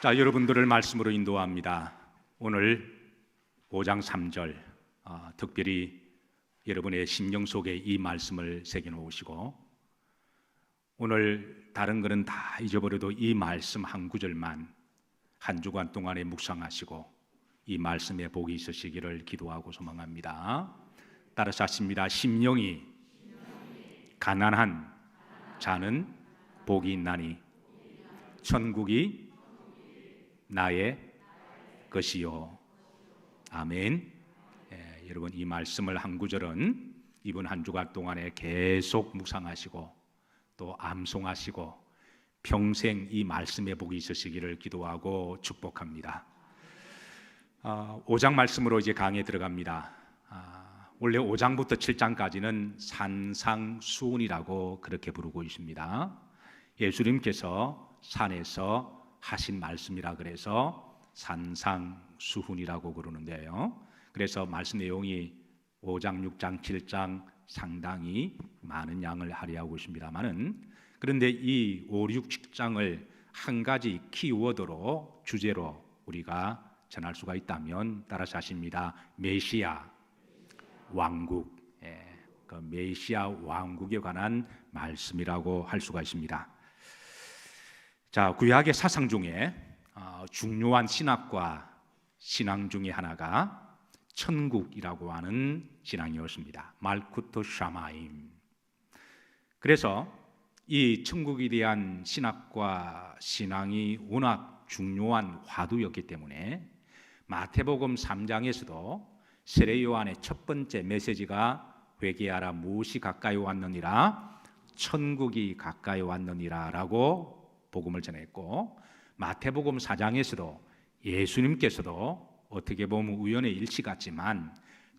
자, 여러분들을 말씀으로 인도합니다. 오늘 5장 3절 특별히 여러분의 심령 속에 이 말씀을 새겨 놓으시고, 오늘 다른 거는 다 잊어버려도 이 말씀 한 구절만 한 주간 동안에 묵상하시고 이 말씀에 복이 있으시기를 기도하고 소망합니다. 따라서 하십니다. 심령이 가난한 자는 복이 있나니 천국이 나의 것이요. 아멘. 여러분, 이 말씀을 한 구절은 이번 한 주간 동안에 계속 묵상하시고 또 암송하시고 평생 이 말씀에 복이 있으시기를 기도하고 축복합니다. 5장 말씀으로 이제 강의에 들어갑니다. 원래 5장부터 7장까지는 산상수훈이라고 그렇게 부르고 있습니다. 예수님께서 산에서 하신 말씀이라 그래서 산상수훈이라고 그러는데요. 그래서 말씀 내용이 5장, 6장, 7장 상당히 많은 양을 할애하고 있습니다만은, 그런데 이 5, 6, 7장을 한 가지 키워드로 주제로 우리가 전할 수가 있다면 따라서 하십니다. 메시아 왕국, 그 메시아 왕국에 관한 말씀이라고 할 수가 있습니다. 자, 구약의 사상 중에 중요한 신학과 신앙 중에 하나가 천국이라고 하는 신앙이었습니다. 말쿠토 샤마임. 그래서 이 천국에 대한 신학과 신앙이 워낙 중요한 화두였기 때문에 마태복음 3장에서도 세례 요한의 첫 번째 메시지가 회개하라, 무엇이 가까이 왔느니라, 천국이 가까이 왔느니라 라고 복음을 전했고, 마태복음 4장에서도 예수님께서도 어떻게 보면 우연의 일치 같지만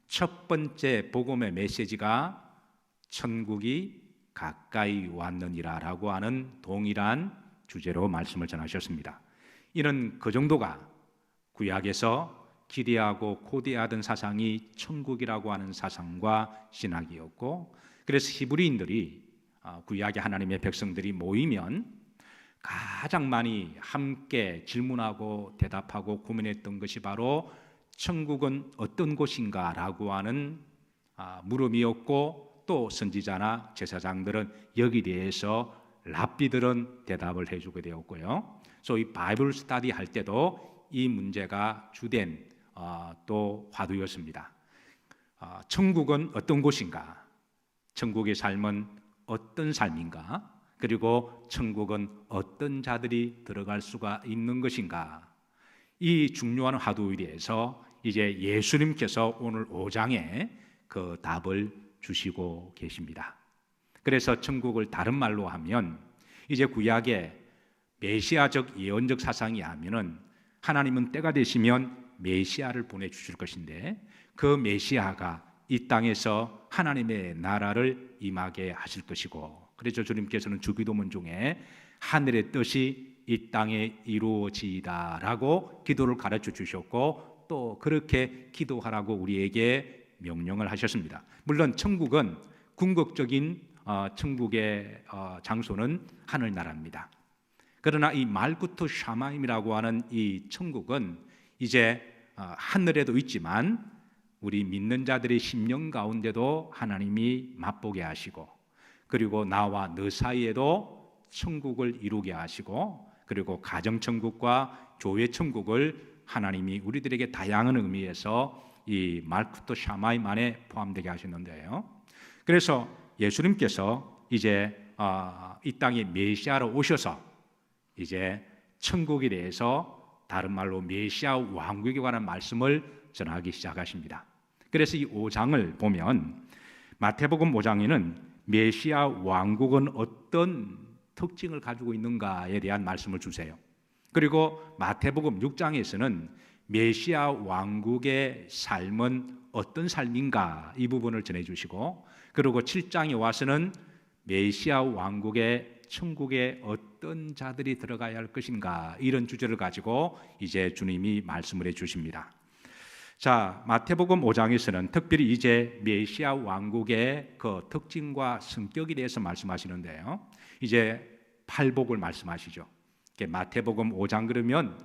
첫 번째 복음의 메시지가 천국이 가까이 왔느니라 라고 하는 동일한 주제로 말씀을 전하셨습니다. 이는 그 정도가 구약에서 기대하고 고대하던 사상이 천국이라고 하는 사상과 신학이었고, 그래서 히브리인들이 구약의 하나님의 백성들이 모이면 가장 많이 함께 질문하고 대답하고 고민했던 것이 바로 천국은 어떤 곳인가 라고 하는 물음이었고, 또 선지자나 제사장들은 여기 대해서 랍비들은 대답을 해주게 되었고요. 소위 바이블 스터디 할 때도 이 문제가 주된 또 화두였습니다. 천국은 어떤 곳인가? 천국의 삶은 어떤 삶인가? 그리고 천국은 어떤 자들이 들어갈 수가 있는 것인가? 이 중요한 화두에 대해서 이제 예수님께서 오늘 5장에 그 답을 주시고 계십니다. 그래서 천국을 다른 말로 하면, 이제 구약의 메시아적 예언적 사상이 하면은 하나님은 때가 되시면 메시아를 보내주실 것인데, 그 메시아가 이 땅에서 하나님의 나라를 임하게 하실 것이고, 그래서 주님께서는 주기도문 중에 하늘의 뜻이 이 땅에 이루어지이다 라고 기도를 가르쳐 주셨고, 또 그렇게 기도하라고 우리에게 명령을 하셨습니다. 물론 천국은 궁극적인 천국의 장소는 하늘나라입니다. 그러나 이 말쿠토 샤마임이라고 하는 이 천국은 이제 하늘에도 있지만 우리 믿는 자들의 심령 가운데도 하나님이 맛보게 하시고, 그리고 나와 너 사이에도 천국을 이루게 하시고, 그리고 가정천국과 교회천국을 하나님이 우리들에게 다양한 의미에서 이 말쿠토 샤마임 안에 포함되게 하셨는데요. 그래서 예수님께서 이제 이 땅에 메시아로 오셔서 이제 천국에 대해서 다른 말로 메시아 왕국에 관한 말씀을 전하기 시작하십니다. 그래서 이 5장을 보면 마태복음 5장에는 메시아 왕국은 어떤 특징을 가지고 있는가에 대한 말씀을 주세요. 그리고 마태복음 6장에서는 메시아 왕국의 삶은 어떤 삶인가, 이 부분을 전해주시고, 그리고 7장에 와서는 메시아 왕국의 천국에 어떤 자들이 들어가야 할 것인가, 이런 주제를 가지고 이제 주님이 말씀을 해주십니다. 자, 마태복음 5장에서는 특별히 이제 메시아 왕국의 그 특징과 성격에 대해서 말씀하시는데요. 이제 팔복을 말씀하시죠. 마태복음 5장 그러면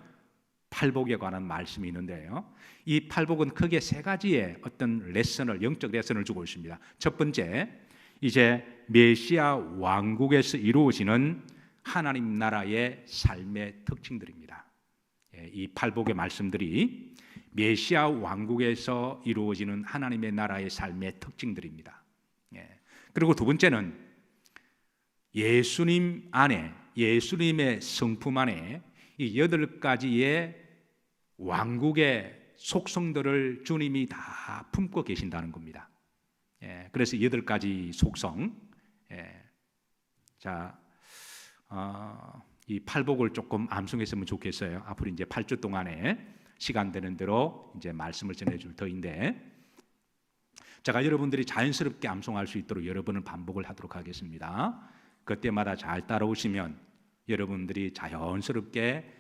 팔복에 관한 말씀이 있는데요. 이 팔복은 크게 세 가지의 어떤 레슨을, 영적 레슨을 주고 있습니다. 첫 번째, 이제 메시아 왕국에서 이루어지는 하나님 나라의 삶의 특징들입니다. 이 팔복의 말씀들이 메시아 왕국에서 이루어지는 하나님의 나라의 삶의 특징들입니다. 그리고 두 번째는 예수님 안에, 예수님의 성품 안에 이 8가지의 왕국의 속성들을 주님이 다 품고 계신다는 겁니다. 그래서 8가지 속성. 이 팔복을 조금 암송했으면 좋겠어요. 앞으로 이제 8주 동안에 시간 되는 대로 이제 말씀을 전해줄 터인데, 제가 여러분들이 자연스럽게 암송할 수 있도록 여러 번을 반복을 하도록 하겠습니다. 그때마다 잘 따라오시면 여러분들이 자연스럽게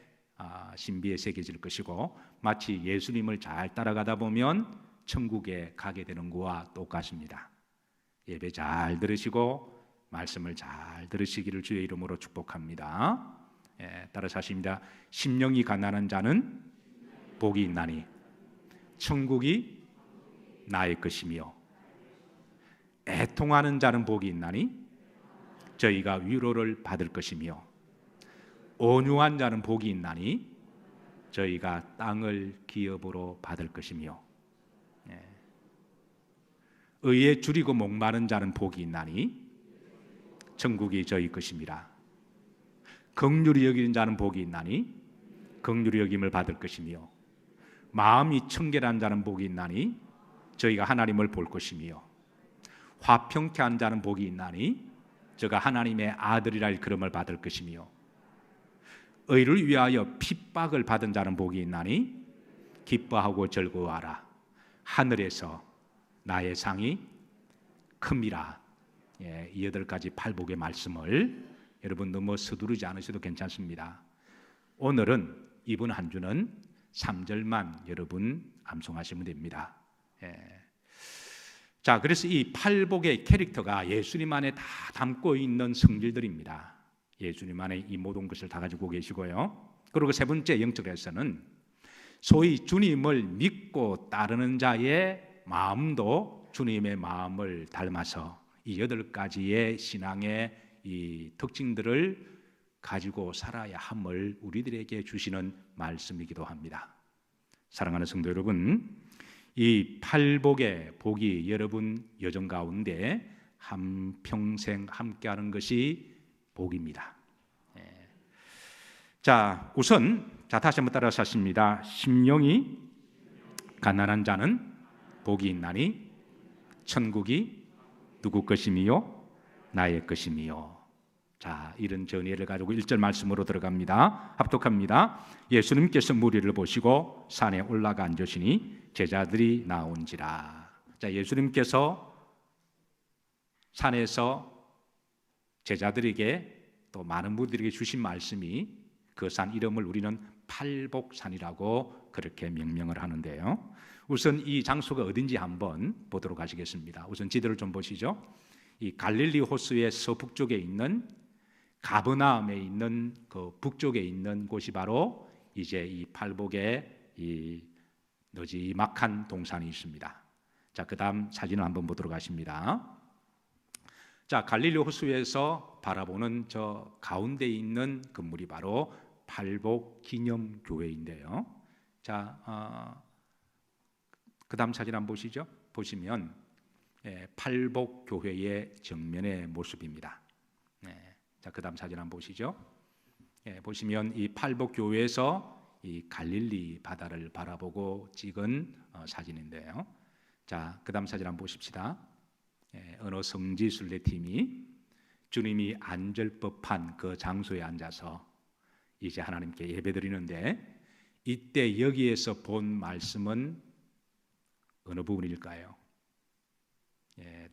신비에 새겨질 것이고, 마치 예수님을 잘 따라가다 보면 천국에 가게 되는 것과 똑같습니다. 예배 잘 들으시고 말씀을 잘 들으시기를 주의 이름으로 축복합니다. 따라서 하십니다. 심령이 가난한 자는 복이 있나니 천국이 나의 것이며, 애통하는 자는 복이 있나니 저희가 위로를 받을 것이며, 온유한 자는 복이 있나니 저희가 땅을 기업으로 받을 것이며, 의에 줄이고 목마른 자는 복이 있나니 천국이 저희 것입니다. 긍휼히 여기는 자는 복이 있나니 긍휼히 여김을 받을 것이며, 마음이 청결한 자는 복이 있나니 저희가 하나님을 볼 것이며, 화평케 한 자는 복이 있나니 저가 하나님의 아들이라 일컬음을 받을 것이며, 의를 위하여 핍박을 받은 자는 복이 있나니 기뻐하고 즐거워하라. 하늘에서 나의 상이 큽니다. 이 8가지 팔복의 말씀을 여러분 너무 서두르지 않으셔도 괜찮습니다. 오늘은 이번 한 주는 3절만 여러분 암송하시면 됩니다. 자, 그래서 이 팔복의 캐릭터가 예수님 안에 다 담고 있는 성질들입니다. 예수님 안에 이 모든 것을 다 가지고 계시고요. 그리고 세 번째 영적 레슨은 소위 주님을 믿고 따르는 자의 마음도 주님의 마음을 닮아서 이 8가지의 신앙의 이 특징들을 가지고 살아야 함을 우리들에게 주시는 말씀이기도 합니다. 사랑하는 성도 여러분, 이 팔복의 복이 여러분 여정 가운데 한평생 함께하는 것이 복입니다. 자, 우선 다시 한번 따라서 하십니다. 심령이 가난한 자는 복이 있나니 천국이 누구 것이미요? 나의 것이미요. 자, 이런 전의를 가지고 1절 말씀으로 들어갑니다. 합독합니다. 예수님께서 무리를 보시고 산에 올라가 앉으시니 제자들이 나온지라. 자, 예수님께서 산에서 제자들에게 또 많은 분들에게 주신 말씀이, 그 산 이름을 우리는 팔복산이라고 그렇게 명명을 하는데요. 우선 이 장소가 어딘지 한번 보도록 하시겠습니다. 우선 지도를 좀 보시죠. 이 갈릴리 호수의 서북쪽에 있는 가버나움에 있는 그 북쪽에 있는 곳이 바로 이제 이 팔복의 이 너지막한 동산이 있습니다. 자, 그다음 사진을 한번 보도록 하십니다. 자, 갈릴리 호수에서 바라보는 저 가운데 있는 건물이 바로 팔복 기념교회인데요. 자, 그다음 사진 한번 보시죠. 보시면 팔복 교회의 정면의 모습입니다. 자, 그다음 사진 한번 보시죠. 보시면 이 팔복 교회에서 이 갈릴리 바다를 바라보고 찍은 사진인데요. 자, 그다음 사진 한번 보십시다. 어느 성지 순례팀이 주님이 앉을 법한 그 장소에 앉아서 이제 하나님께 예배드리는데, 이때 여기에서 본 말씀은 어느 부분일까요?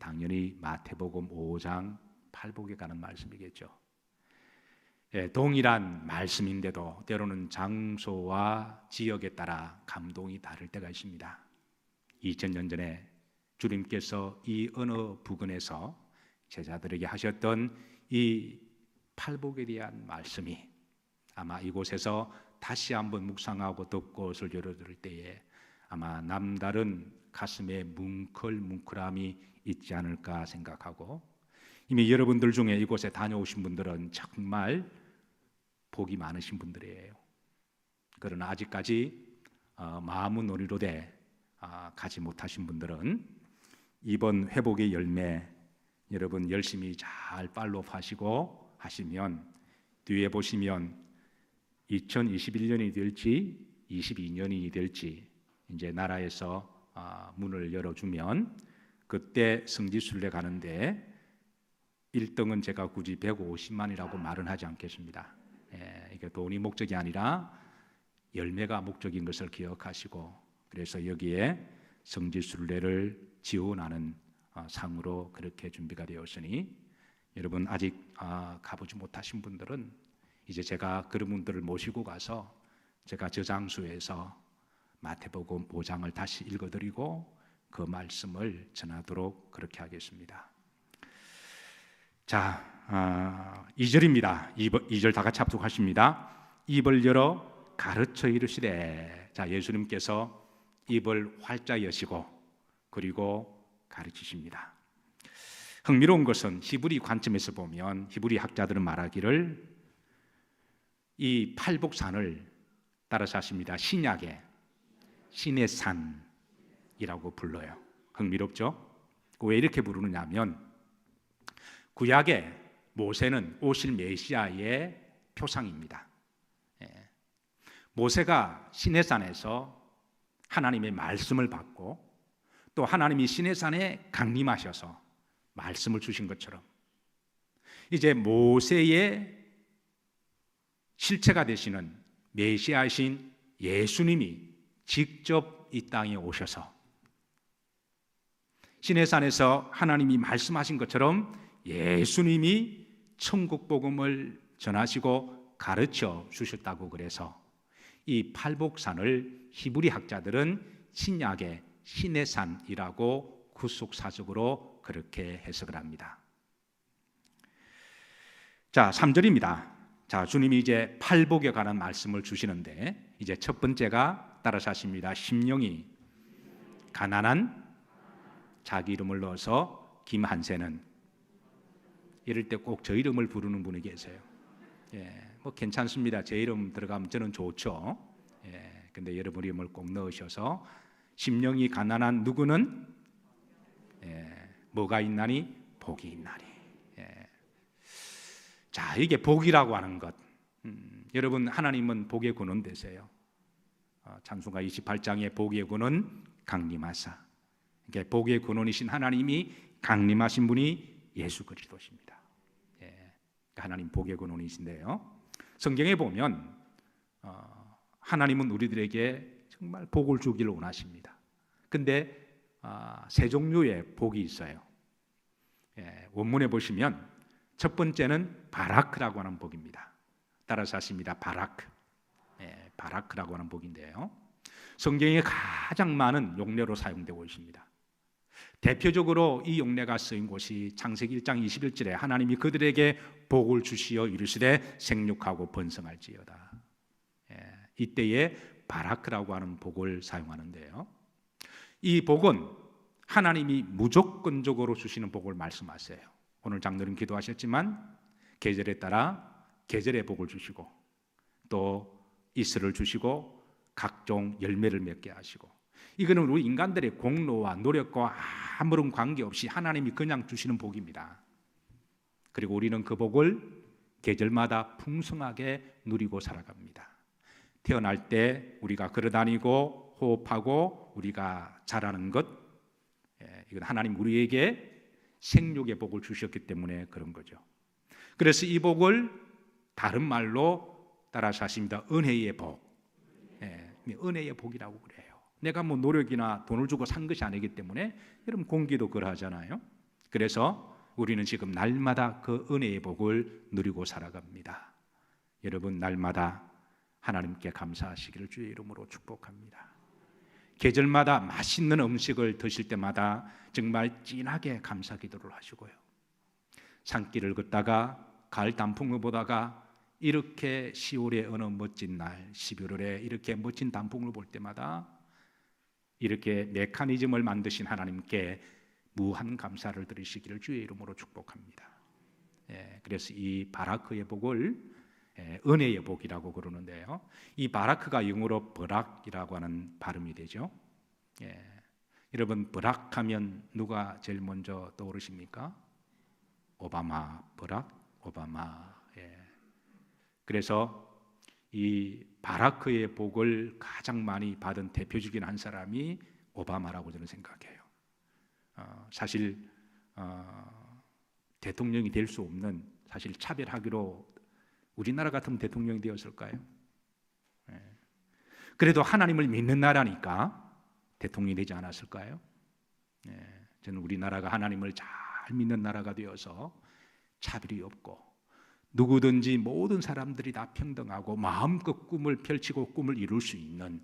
당연히 마태복음 5장 팔복에 가는 말씀이겠죠. 동일한 말씀인데도 때로는 장소와 지역에 따라 감동이 다를 때가 있습니다. 2000년 전에 주님께서 이 어느 부근에서 제자들에게 하셨던 이 팔복에 대한 말씀이 아마 이곳에서 다시 한번 묵상하고 듣고 옷을 열어들 때에 아마 남다른 가슴에 뭉클뭉클함이 있지 않을까 생각하고, 이미 여러분들 중에 이곳에 다녀오신 분들은 정말 복이 많으신 분들이에요. 그러나 아직까지 마음은 놀이로되 가지 못하신 분들은 이번 회복의 열매 여러분 열심히 잘 팔로우하시고 하시면 뒤에 보시면 2021년이 될지 22년이 될지 이제 나라에서 문을 열어주면 그때 성지순례 가는데 1등은 제가 굳이 150만이라고 말은 하지 않겠습니다. 이게 돈이 목적이 아니라 열매가 목적인 것을 기억하시고, 그래서 여기에 성지순례를 지원하는 상으로 그렇게 준비가 되었으니 여러분 아직 가보지 못하신 분들은 이제 제가 그런 분들을 모시고 가서 제가 저 장소에서 마태복음 5장을 다시 읽어드리고 그 말씀을 전하도록 그렇게 하겠습니다. 자, 2절입니다. 2절 다 같이 합독하십니다. 입을 열어 가르쳐 이르시되. 자, 예수님께서 입을 활짝 여시고 그리고 가르치십니다. 흥미로운 것은 히브리 관점에서 보면 히브리 학자들은 말하기를 이 팔복산을 따라서 하십니다. 신약의 신의 산이라고 불러요. 흥미롭죠? 왜 이렇게 부르느냐 하면 구약의 모세는 오실 메시아의 표상입니다. 모세가 시내산에서 하나님의 말씀을 받고 또 하나님이 시내산에 강림하셔서 말씀을 주신 것처럼 이제 모세의 실체가 되시는 메시아이신 예수님이 직접 이 땅에 오셔서 시내산에서 하나님이 말씀하신 것처럼 예수님이 천국 복음을 전하시고 가르쳐 주셨다고 그래서 이 팔복산을 히브리 학자들은 신약의 신의 산이라고 구속사적으로 그렇게 해석을 합니다. 자, 3절입니다. 자, 주님이 이제 팔복에 관한 말씀을 주시는데 이제 첫 번째가 따라서 하십니다. 심령이 가난한 자기 이름을 넣어서 김한세는 이럴 때 꼭 저 이름을 부르는 분이 계세요. 뭐 괜찮습니다. 제 이름 들어가면 저는 좋죠. 근데 여러분 이름을 꼭 넣으셔서 심령이 가난한 누구는 뭐가 있나니 복이 있나니. 자, 이게 복이라고 하는 것. 여러분 하나님은 복의 근원 되세요. 찬송가 28장의 복의 근원 강림하사. 이게 복의 근원이신 하나님이 강림하신 분이 예수 그리스도십니다. 하나님 복의 근원이신데요. 성경에 보면 하나님은 우리들에게 정말 복을 주기를 원하십니다. 근데 세 종류의 복이 있어요. 원문에 보시면 첫 번째는 바라크라고 하는 복입니다. 따라서 하십니다. 바라크. 바라크라고 하는 복인데요. 성경에 가장 많은 용례로 사용되고 있습니다. 대표적으로 이 용례가 쓰인 곳이 창세기 1장 21절에 하나님이 그들에게 복을 주시어 이르시되 생육하고 번성할지어다. 이때에 바라크라고 하는 복을 사용하는데요. 이 복은 하나님이 무조건적으로 주시는 복을 말씀하세요. 오늘 장로님 기도하셨지만 계절에 따라 계절의 복을 주시고 또 이슬을 주시고 각종 열매를 맺게 하시고, 이거는 우리 인간들의 공로와 노력과 아무런 관계없이 하나님이 그냥 주시는 복입니다. 그리고 우리는 그 복을 계절마다 풍성하게 누리고 살아갑니다. 태어날 때 우리가 걸어다니고 호흡하고 우리가 자라는 것, 이건 하나님 우리에게 생육의 복을 주셨기 때문에 그런 거죠. 그래서 이 복을 다른 말로 따라서 하십니다. 은혜의 복. 은혜의 복이라고 그래요. 내가 뭐 노력이나 돈을 주고 산 것이 아니기 때문에 여러분 공기도 그러하잖아요. 그래서 우리는 지금 날마다 그 은혜의 복을 누리고 살아갑니다. 여러분 날마다 하나님께 감사하시기를 주의 이름으로 축복합니다. 계절마다 맛있는 음식을 드실 때마다 정말 진하게 감사 기도를 하시고요. 산길을 걷다가 가을 단풍을 보다가 이렇게 10월의 어느 멋진 날, 11월에 이렇게 멋진 단풍을 볼 때마다 이렇게 메커니즘을 만드신 하나님께 무한 감사를 드리시기를 주의 이름으로 축복합니다. 그래서 이 바라크의 복을 은혜의 복이라고 그러는데요. 이 바라크가 영어로 버락이라고 하는 발음이 되죠. 여러분, 버락하면 누가 제일 먼저 떠오르십니까? 오바마, 버락, 오바마. 그래서 이 바라크의 복을 가장 많이 받은 대표적인 한 사람이 오바마라고 저는 생각해요. 사실 대통령이 될 수 없는, 사실 차별하기로 우리나라 같으면 대통령이 되었을까요? 그래도 하나님을 믿는 나라니까 대통령이 되지 않았을까요? 저는 우리나라가 하나님을 잘 믿는 나라가 되어서 차별이 없고 누구든지 모든 사람들이 다 평등하고 마음껏 꿈을 펼치고 꿈을 이룰 수 있는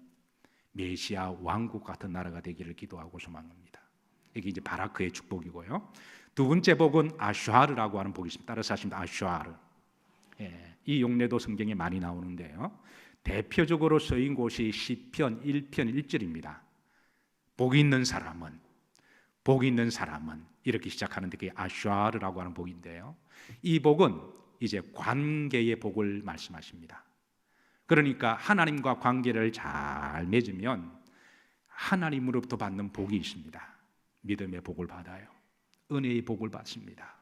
메시아 왕국 같은 나라가 되기를 기도하고 소망합니다. 이게 이제 바라크의 축복이고요. 두 번째 복은 아슈아르라고 하는 복이 있습니다. 따라서 하십니다. 아슈아르. 이 용례도 성경에 많이 나오는데요. 대표적으로 쓰인 곳이 시편 1편 1절입니다. 복이 있는 사람은, 복이 있는 사람은, 이렇게 시작하는데 그게 아슈아르라고 하는 복인데요. 이 복은 이제 관계의 복을 말씀하십니다. 그러니까 하나님과 관계를 잘 맺으면 하나님으로부터 받는 복이 있습니다. 믿음의 복을 받아요. 은혜의 복을 받습니다.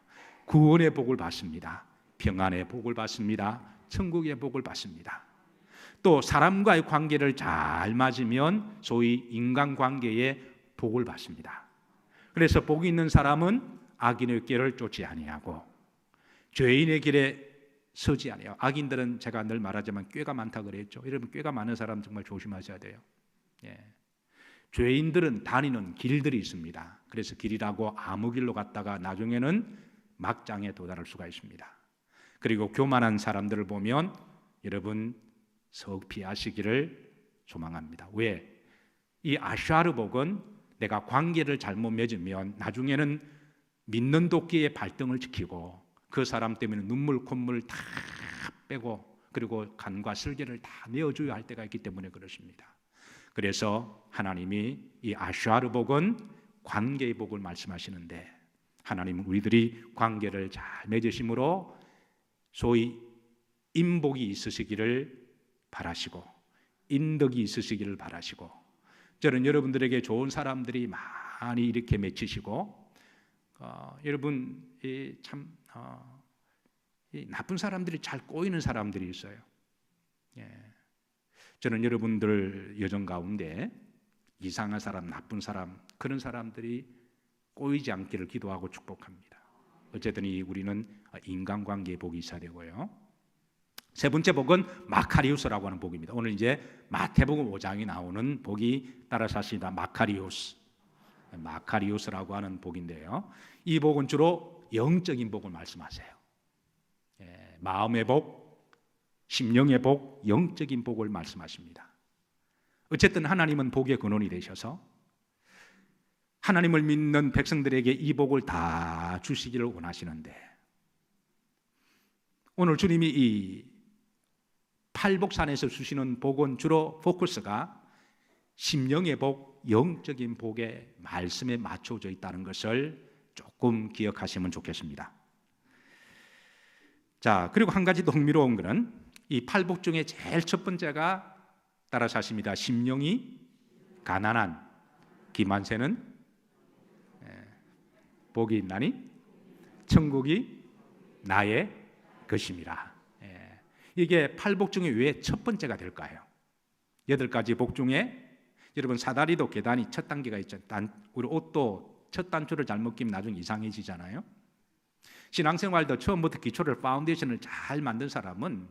구원의 복을 받습니다. 평안의 복을 받습니다. 천국의 복을 받습니다. 또 사람과의 관계를 잘 맞으면 소위 인간관계의 복을 받습니다. 그래서 복이 있는 사람은 악인의 길을 쫓지 아니하고 죄인의 길에 서지 아니하고. 악인들은 제가 늘 말하지만 꾀가 많다 그랬죠. 여러분, 꾀가 많은 사람 정말 조심하셔야 돼요. 죄인들은 다니는 길들이 있습니다. 그래서 길이라고 아무 길로 갔다가 나중에는 막장에 도달할 수가 있습니다. 그리고 교만한 사람들을 보면 여러분 석 피하시기를 소망합니다. 왜? 이 아슈아르 복은 내가 관계를 잘못 맺으면 나중에는 믿는 도끼의 발등을 지키고 그 사람 때문에 눈물 콧물 다 빼고 그리고 간과 슬개를 다 내어줘야 할 때가 있기 때문에 그렇습니다. 그래서 하나님이 이 아슈아르 복은 관계의 복을 말씀하시는데, 하나님은 우리들이 관계를 잘 맺으심으로 소위 인복이 있으시기를 바라시고 인덕이 있으시기를 바라시고, 저는 여러분들에게 좋은 사람들이 많이 이렇게 맺히시고 여러분 참 나쁜 사람들이 잘 꼬이는 사람들이 있어요. 저는 여러분들 여정 가운데 이상한 사람, 나쁜 사람, 그런 사람들이 꼬이지 않기를 기도하고 축복합니다. 어쨌든 우리는 인간관계의 복이 있어야 되고요. 세 번째 복은 마카리우스라고 하는 복입니다. 오늘 이제 마태복음 5장이 나오는 복이 따라서 하십니다. 마카리우스라고 하는 복인데요. 이 복은 주로 영적인 복을 말씀하세요. 마음의 복, 심령의 복, 영적인 복을 말씀하십니다. 어쨌든 하나님은 복의 근원이 되셔서 하나님을 믿는 백성들에게 이 복을 다 주시기를 원하시는데, 오늘 주님이 이 팔복산에서 주시는 복은 주로 포커스가 심령의 복, 영적인 복의 말씀에 맞춰져 있다는 것을 조금 기억하시면 좋겠습니다. 자, 그리고 한 가지 더 흥미로운 것은 이 팔복 중에 제일 첫 번째가 따라서 하십니다. 심령이 가난한 기만세는 복이 있나니 천국이 나의 것임이라. 이게 팔복 중에 왜 첫 번째가 될까요? 8가지 복 중에 여러분 사다리도 계단이 첫 단계가 있죠. 우리 옷도 첫 단추를 잘못 끼면 나중에 이상해지잖아요. 신앙생활도 처음부터 기초를 파운데이션을 잘 만든 사람은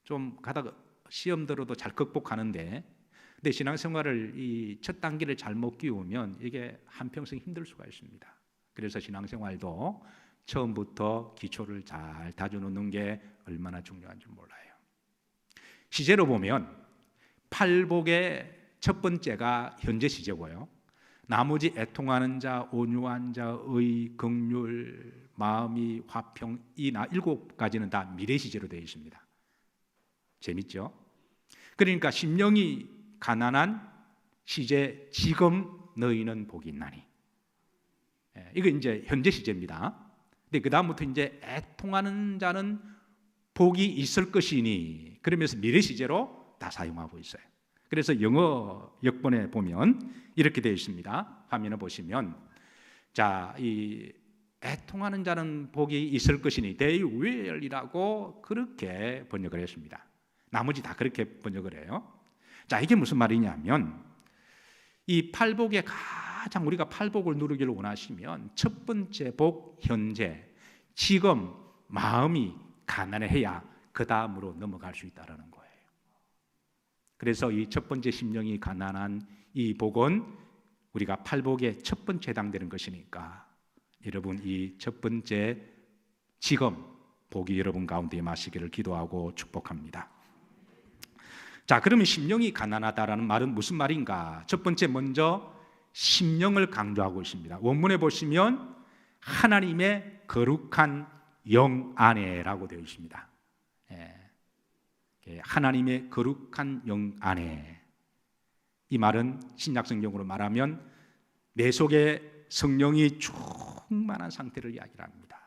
좀 가다가 시험 들어도 잘 극복하는데, 근데 신앙생활을 이 첫 단계를 잘못 끼우면 이게 한평생 힘들 수가 있습니다. 그래서 신앙생활도 처음부터 기초를 잘 다져놓는 게 얼마나 중요한 줄 몰라요. 시제로 보면 팔복의 첫 번째가 현재 시제고요. 나머지 애통하는 자, 온유한 자, 의, 긍휼, 마음이 화평, 이 7가지는 다 미래 시제로 되어 있습니다. 재밌죠? 그러니까 심령이 가난한 시제 지금 너희는 복이 있나니. 이거 이제 현재 시제입니다. 근데 그 다음부터 이제 애통하는 자는 복이 있을 것이니, 그러면서 미래 시제로 다 사용하고 있어요. 그래서 영어 역본에 보면 이렇게 되어 있습니다. 화면을 보시면, 자, 이 애통하는 자는 복이 있을 것이니 they will이라고 그렇게 번역을 했습니다. 나머지 다 그렇게 번역을 해요. 자, 이게 무슨 말이냐면, 이 팔복에 가장 우리가 팔복을 누리기를 원하시면 첫 번째 복, 현재, 지금 마음이 가난해야 그 다음으로 넘어갈 수 있다는 거예요. 그래서 이 첫 번째 심령이 가난한 이 복은 우리가 팔복의 첫 번째 해당되는 것이니까, 여러분 이 첫 번째 지금 복이 여러분 가운데 임하시기를 기도하고 축복합니다. 자, 그러면 심령이 가난하다라는 말은 무슨 말인가? 첫 번째 먼저 심령을 강조하고 있습니다. 원문에 보시면 하나님의 거룩한 영 안에라고 되어 있습니다. 하나님의 거룩한 영 안에. 이 말은 신약성경으로 말하면 내 속에 성령이 충만한 상태를 이야기합니다.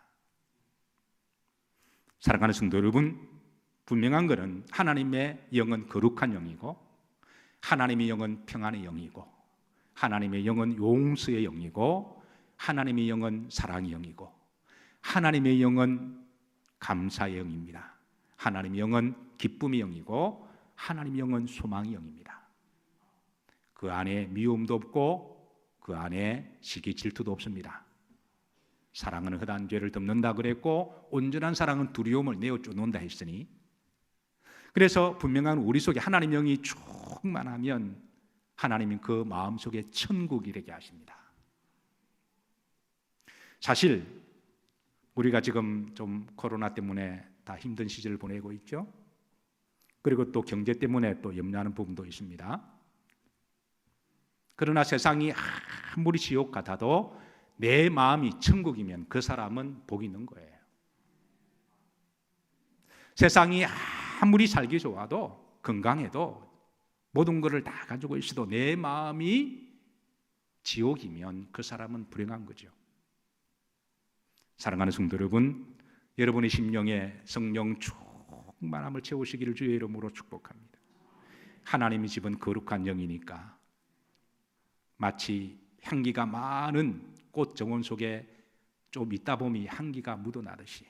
사랑하는 성도 여러분, 분명한 것은 하나님의 영은 거룩한 영이고, 하나님의 영은 평안의 영이고, 하나님의 영은 용서의 영이고, 하나님의 영은 사랑의 영이고, 하나님의 영은 감사의 영입니다. 하나님의 영은 기쁨의 영이고, 하나님의 영은 소망의 영입니다. 그 안에 미움도 없고, 그 안에 시기 질투도 없습니다. 사랑은 허다한 죄를 덮는다 그랬고, 온전한 사랑은 두려움을 내어 쫓는다 했으니, 그래서 분명한 우리 속에 하나님 영이 충만하면 하나님은 그 마음속에 천국이 되게 하십니다. 사실 우리가 지금 좀 코로나 때문에 다 힘든 시절을 보내고 있죠. 그리고 또 경제 때문에 또 염려하는 부분도 있습니다. 그러나 세상이 아무리 지옥 같아도 내 마음이 천국이면 그 사람은 복이 있는 거예요. 세상이 아무리 살기 좋아도, 건강해도, 모든 것을 다 가지고 있어도 내 마음이 지옥이면 그 사람은 불행한 거죠. 사랑하는 성도 여러분, 여러분의 심령에 성령 충만함을 채우시기를 주의 이름으로 축복합니다. 하나님의 집은 거룩한 영이니까 마치 향기가 많은 꽃 정원 속에 좀 있다 보면 향기가 묻어나듯이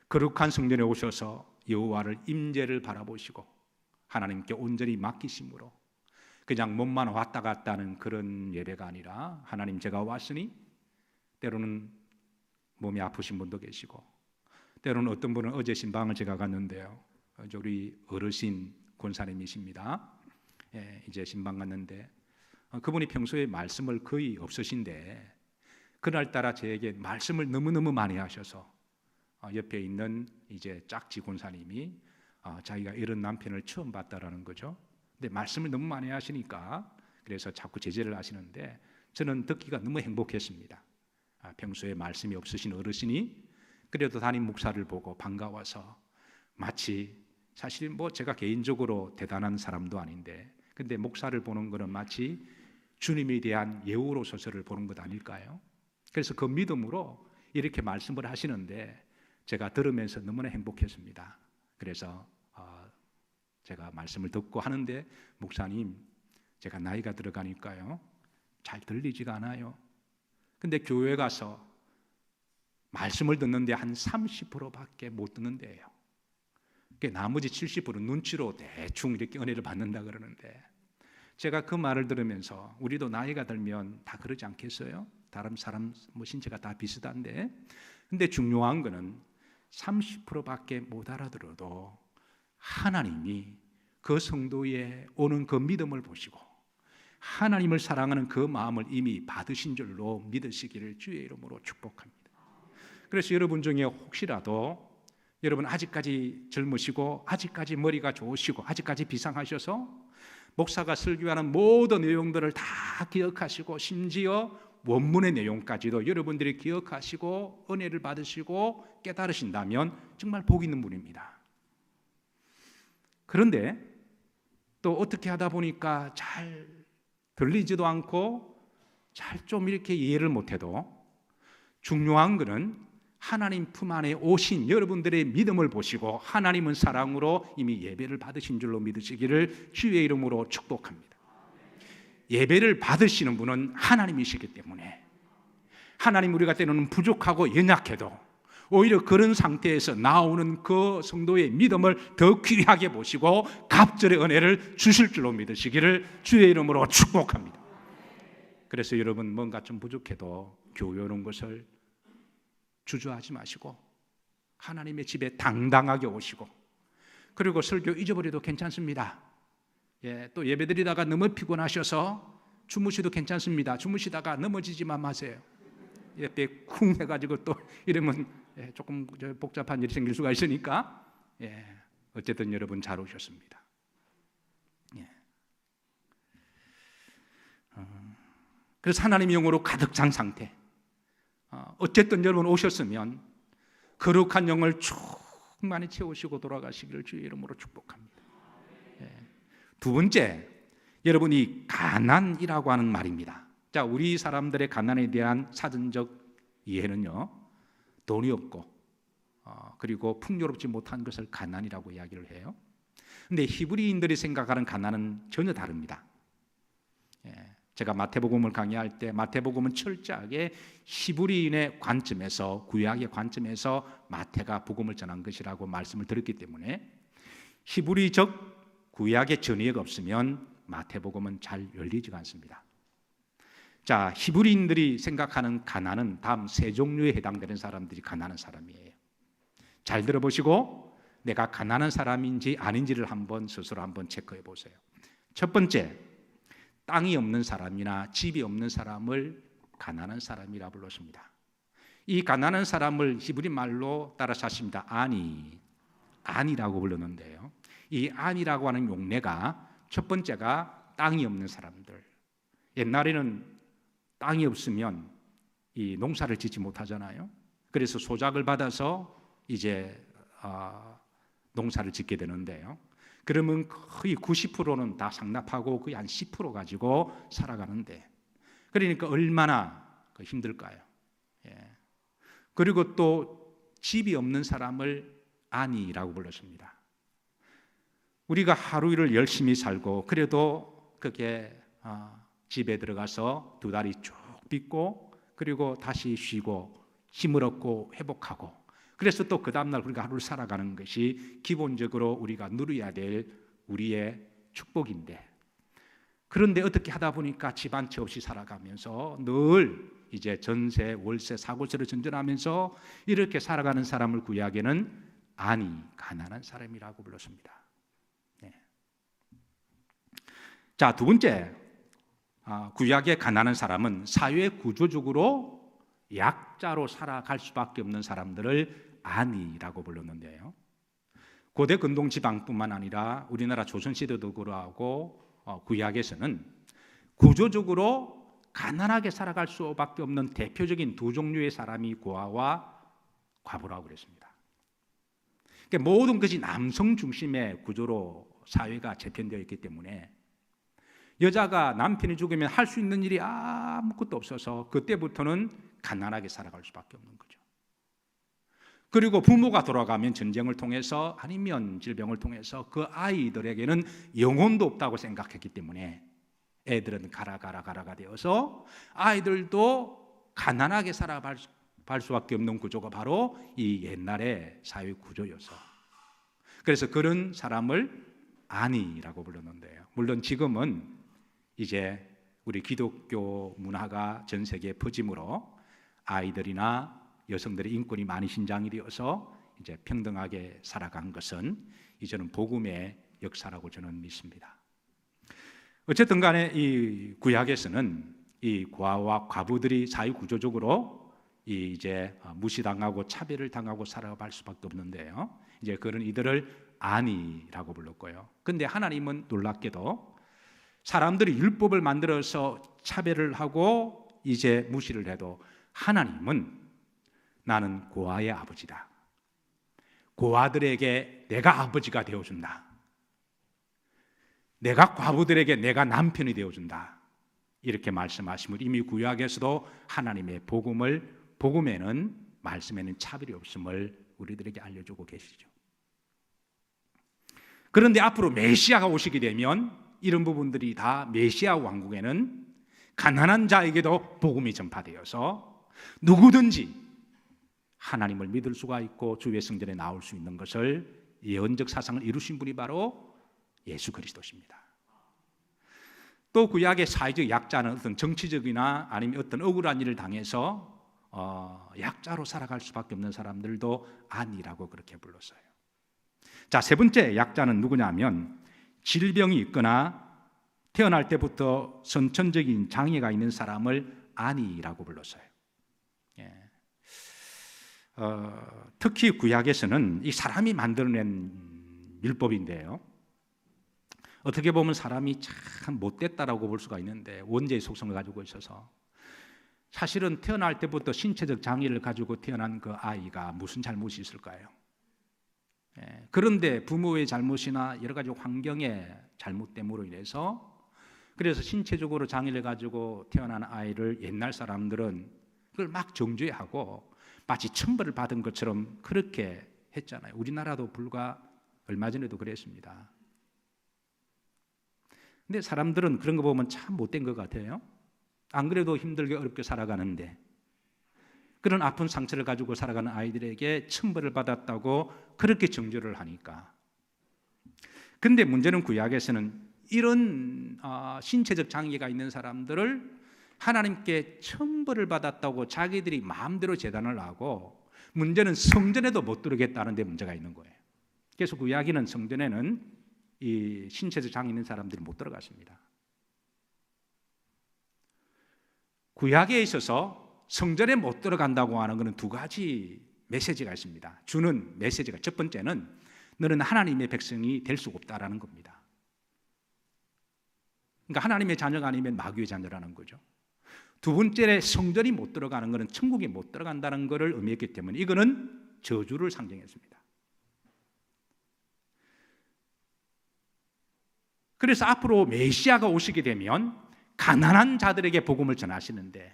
거룩한 성전에 오셔서 여호와를 임재를 바라보시고 하나님께 온전히 맡기심으로 그냥 몸만 왔다 갔다 하는 그런 예배가 아니라, 하나님 제가 왔으니, 때로는 몸이 아프신 분도 계시고, 때로는 어떤 분은 어제 신방을 제가 갔는데요, 우리 어르신 권사님이십니다. 이제 신방 갔는데 그분이 평소에 말씀을 거의 없으신데 그날따라 저에게 말씀을 너무너무 많이 하셔서 옆에 있는 이제 짝지 권사님이 자기가 이런 남편을 처음 봤다라는 거죠. 근데 말씀을 너무 많이 하시니까 그래서 자꾸 제재를 하시는데 저는 듣기가 너무 행복했습니다. 평소에 말씀이 없으신 어르신이 그래도 담임 목사를 보고 반가워서, 마치 사실 뭐 제가 개인적으로 대단한 사람도 아닌데 근데 목사를 보는 것은 마치 주님에 대한 예우로서를 보는 것 아닐까요? 그래서 그 믿음으로 이렇게 말씀을 하시는데 제가 들으면서 너무나 행복했습니다. 그래서 제가 말씀을 듣고 하는데, 목사님 제가 나이가 들어가니까요 잘 들리지가 않아요. 근데 교회 가서 말씀을 듣는데 한 30%밖에 못 듣는데요. 나머지 70% 눈치로 대충 이렇게 은혜를 받는다 그러는데, 제가 그 말을 들으면서 우리도 나이가 들면 다 그러지 않겠어요? 다른 사람 뭐 신체가 다 비슷한데, 근데 중요한 거는 30%밖에 못 알아들어도 하나님이 그 성도에 오는 그 믿음을 보시고 하나님을 사랑하는 그 마음을 이미 받으신 줄로 믿으시기를 주의 이름으로 축복합니다. 그래서 여러분 중에 혹시라도 여러분 아직까지 젊으시고 아직까지 머리가 좋으시고 아직까지 비상하셔서 목사가 설교하는 모든 내용들을 다 기억하시고 심지어 원문의 내용까지도 여러분들이 기억하시고 은혜를 받으시고 깨달으신다면 정말 복 있는 분입니다. 그런데 또 어떻게 하다 보니까 잘 들리지도 않고 잘 좀 이렇게 이해를 못해도 중요한 것은 하나님 품 안에 오신 여러분들의 믿음을 보시고 하나님은 사랑으로 이미 예배를 받으신 줄로 믿으시기를 주의 이름으로 축복합니다. 예배를 받으시는 분은 하나님이시기 때문에 하나님, 우리가 때로는 부족하고 연약해도 오히려 그런 상태에서 나오는 그 성도의 믿음을 더 귀하게 보시고 갑절의 은혜를 주실 줄로 믿으시기를 주의 이름으로 축복합니다. 그래서 여러분, 뭔가 좀 부족해도 교회 오는 것을 주저하지 마시고 하나님의 집에 당당하게 오시고, 그리고 설교 잊어버려도 괜찮습니다. 또 예배드리다가 너무 피곤하셔서 주무셔도 괜찮습니다. 주무시다가 넘어지지만 마세요. 배 쿵 해가지고 또 이러면 조금 복잡한 일이 생길 수가 있으니까 어쨌든 여러분 잘 오셨습니다. 그래서 하나님의 영으로 가득 찬 상태, 어쨌든 여러분 오셨으면 거룩한 영을 충만히 채우시고 돌아가시기를 주의 이름으로 축복합니다. 두 번째, 여러분이 가난이라고 하는 말입니다. 자, 우리 사람들의 가난에 대한 사전적 이해는요, 돈이 없고 그리고 풍요롭지 못한 것을 가난이라고 이야기를 해요. 그런데 히브리인들이 생각하는 가난은 전혀 다릅니다. 제가 마태복음을 강의할 때 마태복음은 철저하게 히브리인의 관점에서, 구약의 관점에서 마태가 복음을 전한 것이라고 말씀을 드렸기 때문에 히브리적 구약의 전이가 없으면 마태복음은 잘 열리지가 않습니다. 자, 히브리인들이 생각하는 가난은 다음 세 종류에 해당되는 사람들이 가난한 사람이에요. 잘 들어보시고 내가 가난한 사람인지 아닌지를 한번 스스로 한번 체크해 보세요. 첫 번째, 땅이 없는 사람이나 집이 없는 사람을 가난한 사람이라 불렀습니다. 이 가난한 사람을 히브리 말로 따라서 하십니다. 아니라고 불렀는데요, 이 아니라고 하는 용례가 첫 번째가 땅이 없는 사람들. 옛날에는 땅이 없으면 이 농사를 짓지 못하잖아요. 그래서 소작을 받아서 이제 농사를 짓게 되는데요, 그러면 거의 90%는 다 상납하고 거의 한 10% 가지고 살아가는데, 그러니까 얼마나 힘들까요? 그리고 또 집이 없는 사람을 아니라고 불렀습니다. 우리가 하루 일을 열심히 살고 그래도 그게 집에 들어가서 두 다리 쭉 빗고 그리고 다시 쉬고 힘을 얻고 회복하고, 그래서 또 그 다음날 우리가 하루를 살아가는 것이 기본적으로 우리가 누려야 될 우리의 축복인데, 그런데 어떻게 하다 보니까 집 한 채 없이 살아가면서 늘 이제 전세, 월세, 사고세를 전전하면서 이렇게 살아가는 사람을 구약에는 가난한 사람이라고 불렀습니다. 자, 두 번째, 구약의 가난한 사람은 사회 구조적으로 약자로 살아갈 수밖에 없는 사람들을 아니라고 불렀는데요, 고대 근동 지방뿐만 아니라 우리나라 조선시대도 그러하고 구약에서는 구조적으로 가난하게 살아갈 수밖에 없는 대표적인 두 종류의 사람이 고아와 과부라고 그랬습니다. 그러니까 모든 것이 남성 중심의 구조로 사회가 재편되어 있기 때문에 여자가 남편이 죽으면 할 수 있는 일이 아무것도 없어서 그때부터는 가난하게 살아갈 수밖에 없는 거죠. 그리고 부모가 돌아가면 전쟁을 통해서 아니면 질병을 통해서 그 아이들에게는 영혼도 없다고 생각했기 때문에 애들은 가라가 되어서 아이들도 가난하게 살아갈 수밖에 없는 구조가 바로 이 옛날의 사회 구조여서, 그래서 그런 사람을 아니라고 불렀는데요, 물론 지금은 이제 우리 기독교 문화가 전 세계에 퍼짐으로 아이들이나 여성들의 인권이 많이 신장이 되어서 이제 평등하게 살아간 것은 이제는 복음의 역사라고 저는 믿습니다. 어쨌든 간에 이 구약에서는 이 고아와 과부들이 사회 구조적으로 이제 무시당하고 차별을 당하고 살아갈 수밖에 없는데요, 이제 그런 이들을 아니라고 불렀고요. 근데 하나님은 놀랍게도 사람들이 율법을 만들어서 차별을 하고 이제 무시를 해도 하나님은 나는 고아의 아버지다, 고아들에게 내가 아버지가 되어준다, 내가 과부들에게 내가 남편이 되어준다, 이렇게 말씀하시면 이미 구약에서도 하나님의 복음에는 말씀에는 차별이 없음을 우리들에게 알려주고 계시죠. 그런데 앞으로 메시아가 오시게 되면 이런 부분들이 다 메시아 왕국에는 가난한 자에게도 복음이 전파되어서 누구든지 하나님을 믿을 수가 있고 주의 성전에 나올 수 있는 것을 예언적 사상을 이루신 분이 바로 예수 그리스도십니다. 또 구약의 사회적 약자는 어떤 정치적이나 아니면 어떤 억울한 일을 당해서 약자로 살아갈 수밖에 없는 사람들도 안이라고 그렇게 불렀어요. 자, 세 번째 약자는 누구냐면 질병이 있거나 태어날 때부터 선천적인 장애가 있는 사람을 안이라고 불렀어요. 특히 구약에서는 이 사람이 만들어낸 율법인데요, 어떻게 보면 사람이 참 못됐다라고 볼 수가 있는데 원죄의 속성을 가지고 있어서 사실은 태어날 때부터 신체적 장애를 가지고 태어난 그 아이가 무슨 잘못이 있을까요? 그런데 부모의 잘못이나 여러 가지 환경의 잘못 때문으로 인해서, 그래서 신체적으로 장애를 가지고 태어난 아이를 옛날 사람들은 그걸 막 정죄하고 마치 천벌을 받은 것처럼 그렇게 했잖아요. 우리나라도 불과 얼마 전에도 그랬습니다. 근데 사람들은 그런 거 보면 참 못된 것 같아요. 안 그래도 힘들게 어렵게 살아가는데 그런 아픈 상처를 가지고 살아가는 아이들에게 천벌을 받았다고 그렇게 정죄를 하니까. 근데 문제는 구약에서는 이런 신체적 장애가 있는 사람들을 하나님께 천벌을 받았다고 자기들이 마음대로 제단을 하고 문제는 성전에도 못 들어오겠다는 데 문제가 있는 거예요. 그래서 구약에는 성전에는 이 신체적 장애 있는 사람들이 못 들어갔습니다. 구약에 있어서 성전에 못 들어간다고 하는 것은 두 가지 메시지가 있습니다. 주는 메시지가, 첫 번째는 너는 하나님의 백성이 될 수가 없다라는 겁니다. 그러니까 하나님의 자녀가 아니면 마귀의 자녀라는 거죠. 두 번째에 성전이 못 들어가는 것은 천국에 못 들어간다는 것을 의미했기 때문에 이거는 저주를 상징했습니다. 그래서 앞으로 메시아가 오시게 되면 가난한 자들에게 복음을 전하시는데,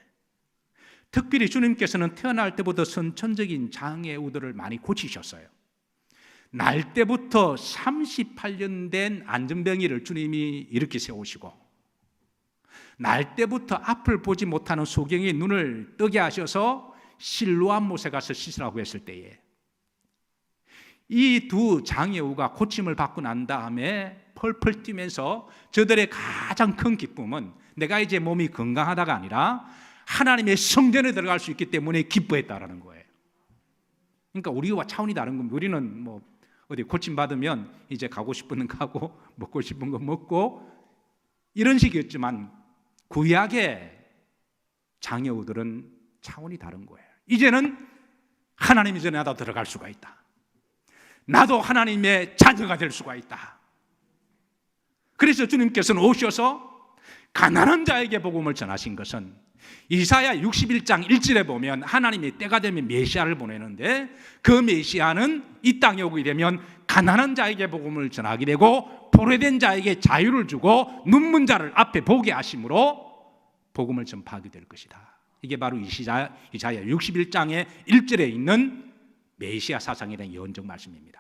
특별히 주님께서는 태어날 때부터 선천적인 장애우들을 많이 고치셨어요. 날 때부터 38년 된 안전병이를 주님이 이렇게 세우시고, 날 때부터 앞을 보지 못하는 소경의 눈을 뜨게 하셔서 실로암 못에 가서 씻으라고 했을 때에 이 두 장애우가 고침을 받고 난 다음에 펄펄 뛰면서 저들의 가장 큰 기쁨은 내가 이제 몸이 건강하다가 아니라 하나님의 성전에 들어갈 수 있기 때문에 기뻐했다라는 거예요. 그러니까 우리와 차원이 다른 겁니다. 우리는 뭐 어디 고침 받으면 이제 가고 싶은 건 가고 먹고 싶은 거 먹고 이런 식이었지만 구약의 장애우들은 차원이 다른 거예요. 이제는 하나님이 전에 나도 들어갈 수가 있다. 나도 하나님의 자녀가 될 수가 있다. 그래서 주님께서는 오셔서 가난한 자에게 복음을 전하신 것은 이사야 61장 1절에 보면 하나님이 때가 되면 메시아를 보내는데 그 메시아는 이 땅에 오게 되면 가난한 자에게 복음을 전하게 되고 포로된 자에게 자유를 주고 눈먼 자를 앞에 보게 하심으로 복음을 전파하게 될 것이다. 이게 바로 이사야 61장의 1절에 있는 메시아 사상에 대한 예언적 말씀입니다.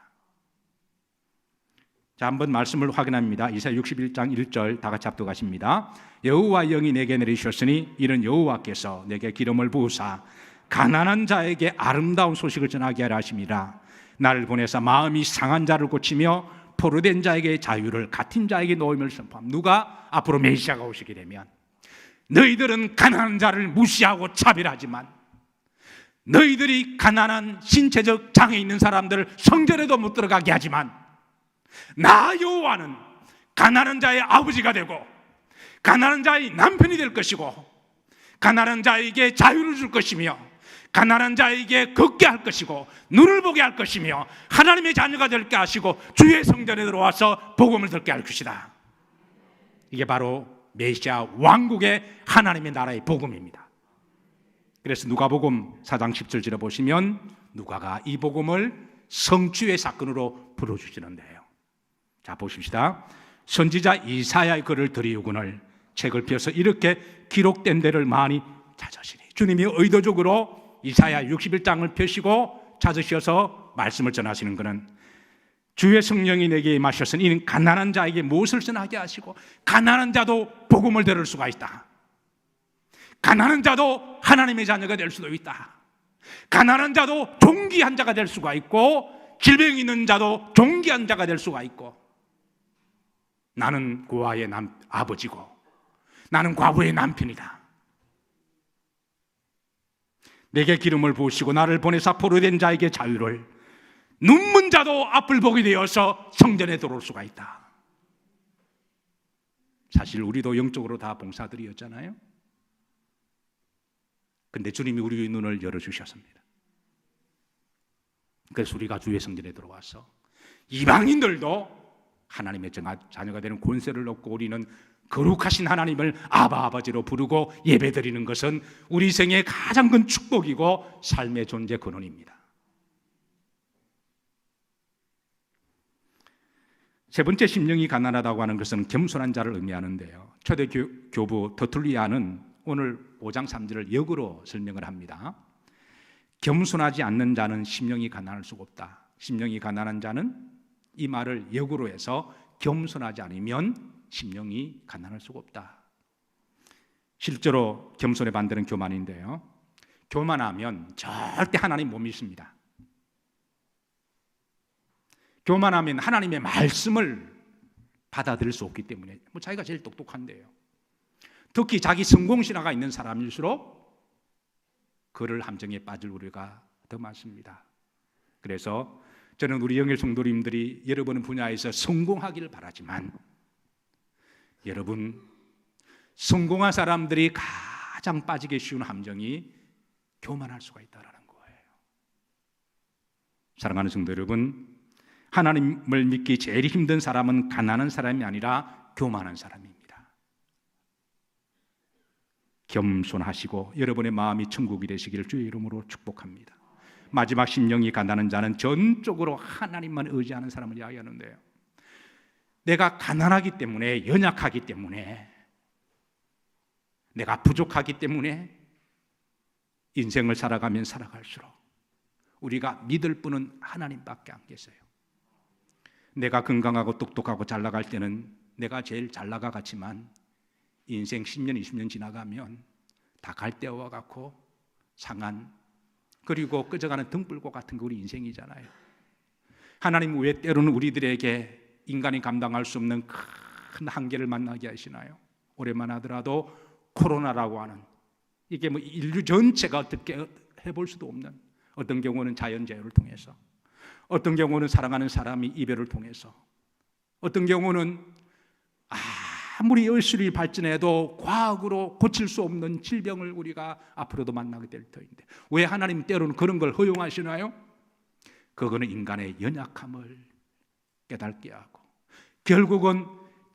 자, 한번 말씀을 확인합니다. 이사야 61장 1절 다 같이 합독하십니다. 여호와 영이 내게 내리셨으니 이는 여호와께서 내게 기름을 부으사 가난한 자에게 아름다운 소식을 전하게 하려 하심이라. 나를 보내사 마음이 상한 자를 고치며 포로된 자에게 자유를, 갇힌 자에게 노임을 선포함. 누가? 앞으로 메시아가 오시게 되면 너희들은 가난한 자를 무시하고 차별하지만 너희들이 가난한 신체적 장애 있는 사람들을 성전에도 못 들어가게 하지만 나 여호와는 가난한 자의 아버지가 되고 가난한 자의 남편이 될 것이고 가난한 자에게 자유를 줄 것이며 가난한 자에게 걷게 할 것이고 눈을 보게 할 것이며 하나님의 자녀가 되게 하시고 주의 성전에 들어와서 복음을 듣게 할 것이다. 이게 바로 메시아 왕국의 하나님의 나라의 복음입니다. 그래서 누가복음 4장 17절에 보시면 누가가 이 복음을 성취의 사건으로 풀어주시는데요. 자, 보십시다. 선지자 이사야의 글을 들이우거늘 책을 펴서 이렇게 기록된 데를 많이 찾으시니, 주님이 의도적으로 이사야 61장을 펴시고 찾으셔서 말씀을 전하시는 것은 주의 성령이 내게 임하셨으니 이는 가난한 자에게 무엇을 전하게 하시고 가난한 자도 복음을 들을 수가 있다. 가난한 자도 하나님의 자녀가 될 수도 있다. 가난한 자도 존귀한 자가 될 수가 있고 질병이 있는 자도 존귀한 자가 될 수가 있고, 나는 고아의 아버지고 나는 과부의 남편이다. 내게 기름을 부으시고 나를 보내사 포로된 자에게 자유를, 눈먼 자도 앞을 보게 되어서 성전에 들어올 수가 있다. 사실 우리도 영적으로 다 봉사들이었잖아요. 근데 주님이 우리의 눈을 열어주셨습니다. 그래서 우리가 주의 성전에 들어와서 이방인들도 하나님의 자녀가 되는 권세를 얻고 우리는 거룩하신 하나님을 아버지로 부르고 예배드리는 것은 우리 생의 가장 큰 축복이고 삶의 존재 근원입니다. 세 번째, 심령이 가난하다고 하는 것은 겸손한 자를 의미하는데요, 초대 교부 더툴리아는 오늘 5장 3절을 역으로 설명을 합니다. 겸손하지 않는 자는 심령이 가난할 수가 없다. 심령이 가난한 자는, 이 말을 역으로 해서 겸손하지 않으면 심령이 가난할 수가 없다. 실제로 겸손의 반대는 교만인데요, 교만하면 절대 하나님 못 믿습니다. 교만하면 하나님의 말씀을 받아들일 수 없기 때문에, 자기가 제일 똑똑한데요, 특히 자기 성공신화가 있는 사람일수록 그를 함정에 빠질 우려가 더 많습니다. 그래서 저는 우리 영일 성도님들이 여러분 분야에서 성공하기를 바라지만, 여러분, 성공한 사람들이 가장 빠지기 쉬운 함정이 교만할 수가 있다는 거예요. 사랑하는 성도 여러분, 하나님을 믿기 제일 힘든 사람은 가난한 사람이 아니라 교만한 사람입니다. 겸손하시고 여러분의 마음이 천국이 되시기를 주의 이름으로 축복합니다. 마지막, 심령이 가난한 자는 전적으로 하나님만 의지하는 사람을 이야기하는데요, 내가 가난하기 때문에, 연약하기 때문에, 내가 부족하기 때문에 인생을 살아가면 살아갈수록 우리가 믿을 분은 하나님밖에 안 계세요. 내가 건강하고 똑똑하고 잘 나갈 때는 내가 제일 잘 나가 같지만 인생 10년, 20년 지나가면 다 갈대와 같고 상한, 그리고 꺼져가는 등불과 같은 게 우리 인생이잖아요. 하나님 왜 때로는 우리들에게 인간이 감당할 수 없는 큰 한계를 만나게 하시나요? 올해만 하더라도 코로나라고 하는, 이게 인류 전체가 어떻게 해볼 수도 없는, 어떤 경우는 자연재해를 통해서, 어떤 경우는 사랑하는 사람이 이별을 통해서, 어떤 경우는 아무리 의술이 발전해도 과학으로 고칠 수 없는 질병을 우리가 앞으로도 만나게 될 터인데, 왜 하나님 때로는 그런 걸 허용하시나요? 그거는 인간의 연약함을 깨닫게 하고, 결국은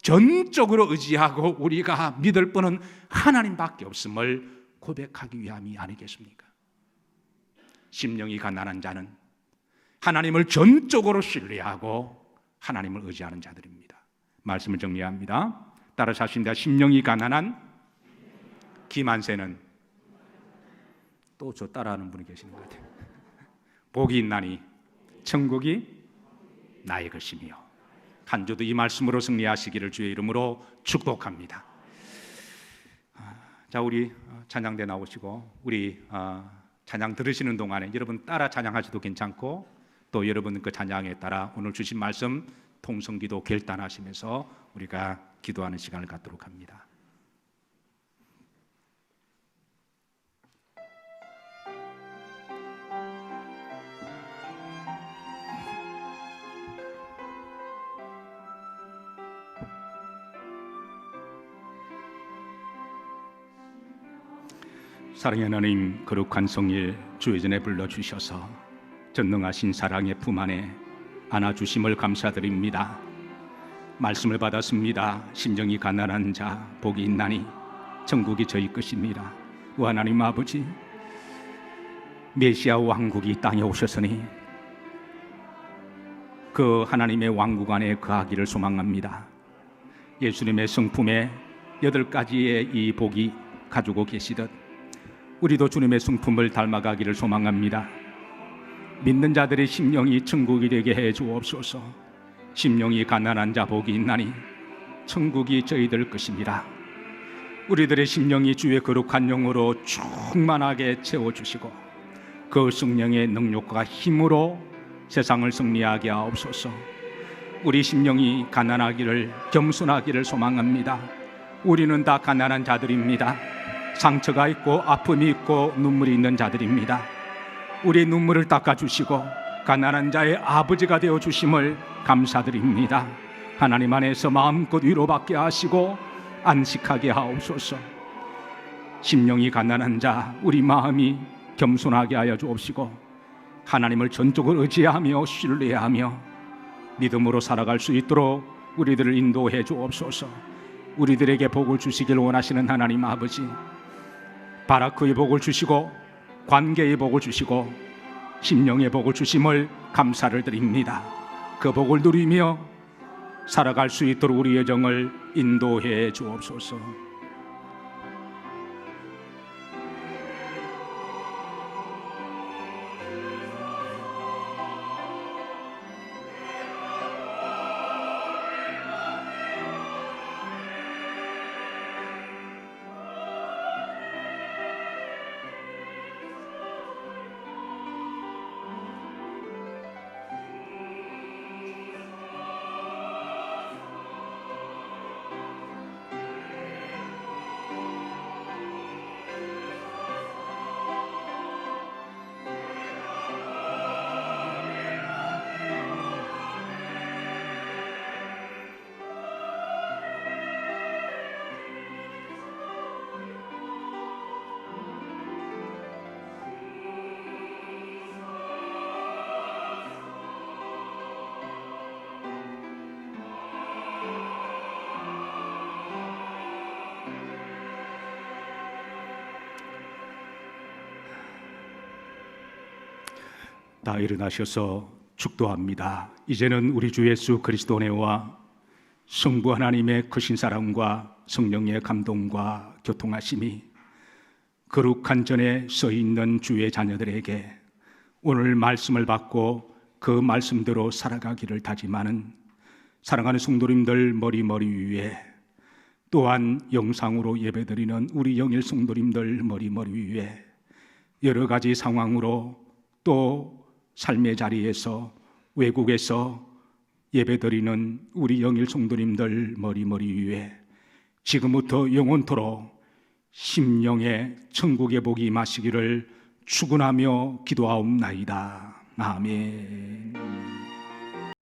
전적으로 의지하고 우리가 믿을 분은 하나님밖에 없음을 고백하기 위함이 아니겠습니까? 심령이 가난한 자는 하나님을 전적으로 신뢰하고 하나님을 의지하는 자들입니다. 말씀을 정리합니다. 따라서 하십니다. 심령이 가난한 김한세는, 또 저 따라하는 분이 계시는 것 같아요. 복이 있나니 천국이 나의 것이며, 한 주도 이 말씀으로 승리하시기를 주의 이름으로 축복합니다. 자, 우리 찬양대 나오시고 우리 찬양 들으시는 동안에 여러분 따라 찬양하셔도 괜찮고, 또 여러분 그 찬양에 따라 오늘 주신 말씀 통성기도 결단하시면서 우리가 기도하는 시간을 갖도록 합니다. 사랑의 하나님, 거룩한 성일 주의 전에 불러주셔서 전능하신 사랑의 품 안에 안아주심을 감사드립니다. 말씀을 받았습니다. 심정이 가난한 자 복이 있나니 천국이 저희 것입니다. 오 하나님 아버지, 메시아 왕국이 땅에 오셨으니 그 하나님의 왕국 안에 거하기를 소망합니다. 예수님의 성품에 8가지의 이 복이 가지고 계시듯 우리도 주님의 성품을 닮아가기를 소망합니다. 믿는 자들의 심령이 천국이 되게 해 주옵소서. 심령이 가난한 자 복이 있나니 천국이 저희들 것입니다. 우리들의 심령이 주의 거룩한 영으로 충만하게 채워주시고 그 성령의 능력과 힘으로 세상을 승리하게 하옵소서. 우리 심령이 가난하기를, 겸손하기를 소망합니다. 우리는 다 가난한 자들입니다. 상처가 있고 아픔이 있고 눈물이 있는 자들입니다. 우리의 눈물을 닦아주시고 가난한 자의 아버지가 되어주심을 감사드립니다. 하나님 안에서 마음껏 위로받게 하시고 안식하게 하옵소서. 심령이 가난한 자, 우리 마음이 겸손하게 하여 주옵시고 하나님을 전적으로 의지하며 신뢰하며 믿음으로 살아갈 수 있도록 우리들을 인도해 주옵소서. 우리들에게 복을 주시길 원하시는 하나님 아버지, 바라크의 복을 주시고 관계의 복을 주시고 심령의 복을 주심을 감사를 드립니다. 그 복을 누리며 살아갈 수 있도록 우리 여정을 인도해 주옵소서. 다 일어나셔서 축도합니다. 이제는 우리 주 예수 그리스도 은혜와 성부 하나님의 크신 사랑과 성령의 감동과 교통하심이 거룩한 전에 서 있는 주의 자녀들에게 오늘 말씀을 받고 그 말씀대로 살아가기를 다짐하는 사랑하는 성도님들 머리 위에, 또한 영상으로 예배드리는 우리 영일 성도님들 머리 위에, 여러 가지 상황으로 또 삶의 자리에서 외국에서 예배드리는 우리 영일 성도님들 머리 위에 지금부터 영원토록 심령의 천국의 복이 임하시기를 축원하며 기도하옵나이다. 아멘.